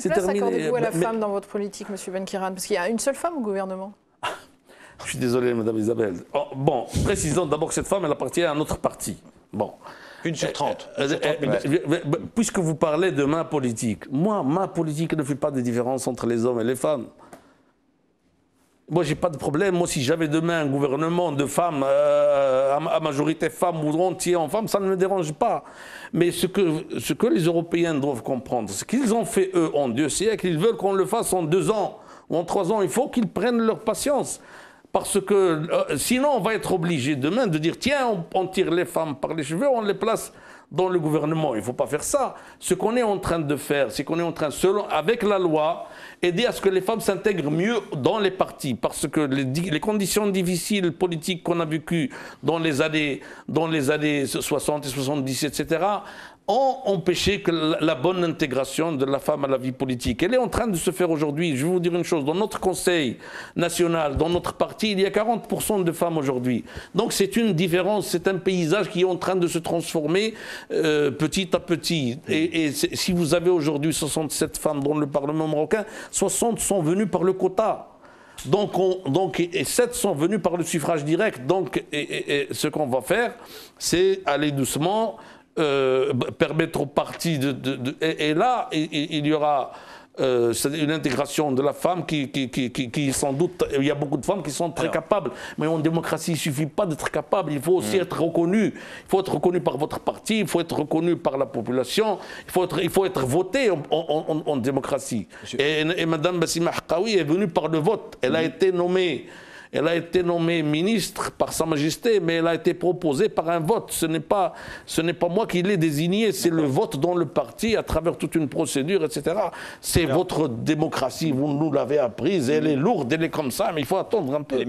place accordez-vous à la femme dans votre politique, M. Benkiran? Parce qu'il y a une seule femme au gouvernement. Je suis désolé, Mme Isabelle. Bon, précisons d'abord que cette femme, elle appartient à un autre parti. Bon. 1 sur 30. Puisque vous parlez de ma politique, moi, ma politique ne fait pas de différence entre les hommes et les femmes. Moi, j'ai pas de problème. Moi, si j'avais demain un gouvernement de femmes, à majorité femmes ou entier en femmes, ça ne me dérange pas. Mais ce que les Européens doivent comprendre, c'est qu'ils ont fait, eux, en 2 siècles, ils veulent qu'on le fasse en 2 ans ou en 3 ans. Il faut qu'ils prennent leur patience. Parce que sinon, on va être obligé demain de dire, tiens, on tire les femmes par les cheveux, on les place dans le gouvernement. Il ne faut pas faire ça. Ce qu'on est en train de faire, c'est qu'on est en train, avec la loi, aider à ce que les femmes s'intègrent mieux dans les partis. Parce que les conditions difficiles politiques qu'on a vécues dans les années 60 et 70, etc., ont empêché que la bonne intégration de la femme à la vie politique. Elle est en train de se faire aujourd'hui. Je vais vous dire une chose, dans notre conseil national, dans notre parti, il y a 40% de femmes aujourd'hui. Donc c'est une différence, c'est un paysage qui est en train de se transformer petit à petit. Et si vous avez aujourd'hui 67 femmes dans le Parlement marocain, 60 sont venues par le quota. Et 7 sont venus par le suffrage direct. Donc ce qu'on va faire, c'est aller doucement, permettre aux partis et là, il y aura une intégration de la femme qui sans doute, il y a beaucoup de femmes qui sont très capables, mais en démocratie, il ne suffit pas d'être capable, il faut aussi être reconnu. Il faut être reconnu par votre parti, il faut être reconnu par la population, il faut être voté en démocratie. Et Mme Bassima Haqaoui est venue par le vote, elle a été nommée. Elle a été nommée ministre par Sa Majesté, mais elle a été proposée par un vote. Ce n'est pas moi qui l'ai désignée, c'est le vote dans le parti à travers toute une procédure, etc. C'est votre démocratie, vous nous l'avez apprise, elle est lourde, elle est comme ça, mais il faut attendre un peu.